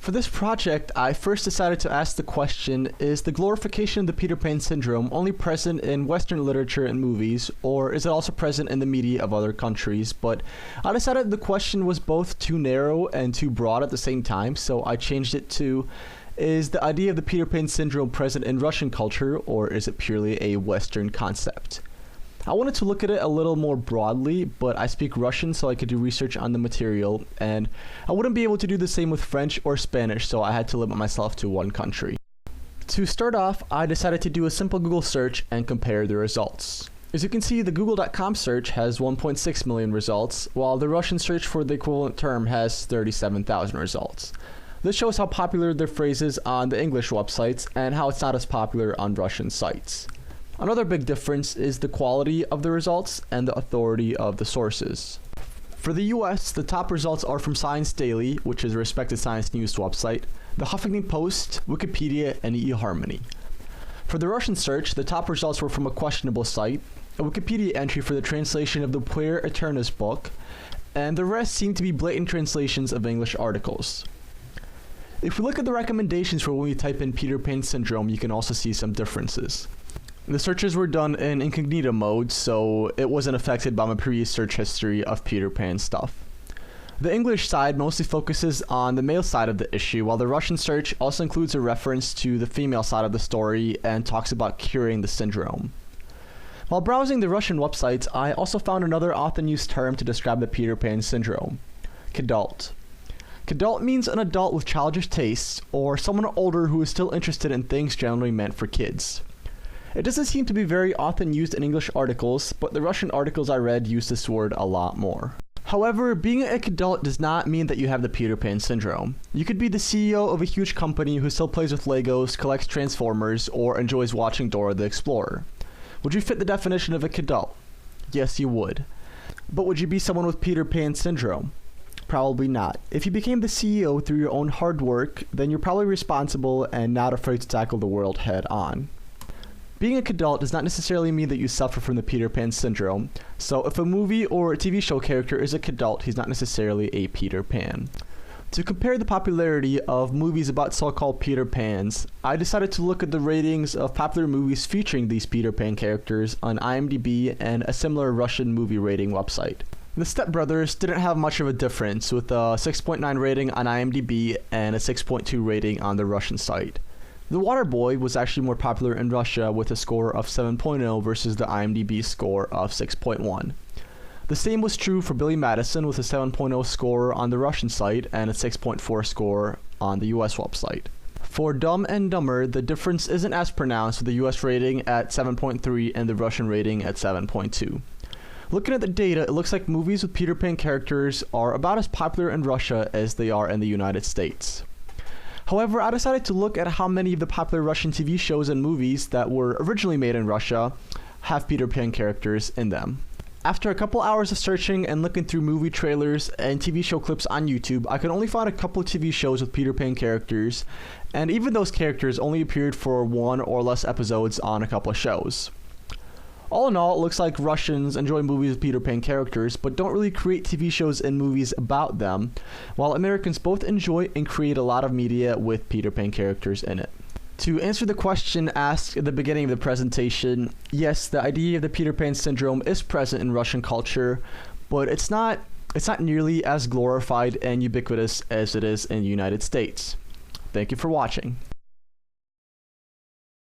For this project, I first decided to ask the question, is the glorification of the Peter Pan syndrome only present in Western literature and movies, or is it also present in the media of other countries? But I decided the question was both too narrow and too broad at the same time, so I changed it to, is the idea of the Peter Pan syndrome present in Russian culture, or is it purely a Western concept? I wanted to look at it a little more broadly, but I speak Russian, so I could do research on the material, and I wouldn't be able to do the same with French or Spanish, so I had to limit myself to one country. To start off, I decided to do a simple Google search and compare the results. As you can see, the google.com search has 1.6 million results, while the Russian search for the equivalent term has 37,000 results. This shows how popular the phrase is on the English websites and how it's not as popular on Russian sites. Another big difference is the quality of the results and the authority of the sources. For the US, the top results are from Science Daily, which is a respected science news website, the Huffington Post, Wikipedia, and eHarmony. For the Russian search, the top results were from a questionable site, a Wikipedia entry for the translation of the Puer Aeternus book, and the rest seem to be blatant translations of English articles. If we look at the recommendations for when we type in Peter Pan syndrome, you can also see some differences. The searches were done in incognito mode, so it wasn't affected by my previous search history of Peter Pan stuff. The English side mostly focuses on the male side of the issue, while the Russian search also includes a reference to the female side of the story and talks about curing the syndrome. While browsing the Russian websites, I also found another often used term to describe the Peter Pan syndrome: kidult. Kidult means an adult with childish tastes, or someone older who is still interested in things generally meant for kids. It doesn't seem to be very often used in English articles, but the Russian articles I read use this word a lot more. However, being a kidult does not mean that you have the Peter Pan syndrome. You could be the CEO of a huge company who still plays with Legos, collects Transformers, or enjoys watching Dora the Explorer. Would you fit the definition of a kidult? Yes, you would. But would you be someone with Peter Pan syndrome? Probably not. If you became the CEO through your own hard work, then you're probably responsible and not afraid to tackle the world head on. Being a kidult does not necessarily mean that you suffer from the Peter Pan syndrome, so if a movie or a TV show character is a kidult, he's not necessarily a Peter Pan. To compare the popularity of movies about so-called Peter Pans, I decided to look at the ratings of popular movies featuring these Peter Pan characters on IMDb and a similar Russian movie rating website. The Step Brothers didn't have much of a difference, with a 6.9 rating on IMDb and a 6.2 rating on the Russian site. The Waterboy was actually more popular in Russia with a score of 7.0 versus the IMDb score of 6.1. The same was true for Billy Madison with a 7.0 score on the Russian site and a 6.4 score on the US website. For Dumb and Dumber, the difference isn't as pronounced, with the US rating at 7.3 and the Russian rating at 7.2. Looking at the data, it looks like movies with Peter Pan characters are about as popular in Russia as they are in the United States. However, I decided to look at how many of the popular Russian TV shows and movies that were originally made in Russia have Peter Pan characters in them. After a couple hours of searching and looking through movie trailers and TV show clips on YouTube, I could only find a couple of TV shows with Peter Pan characters, and even those characters only appeared for one or less episodes on a couple of shows. All in all, it looks like Russians enjoy movies with Peter Pan characters, but don't really create TV shows and movies about them, while Americans both enjoy and create a lot of media with Peter Pan characters in it. To answer the question asked at the beginning of the presentation, yes, the idea of the Peter Pan syndrome is present in Russian culture, but it's not nearly as glorified and ubiquitous as it is in the United States. Thank you for watching.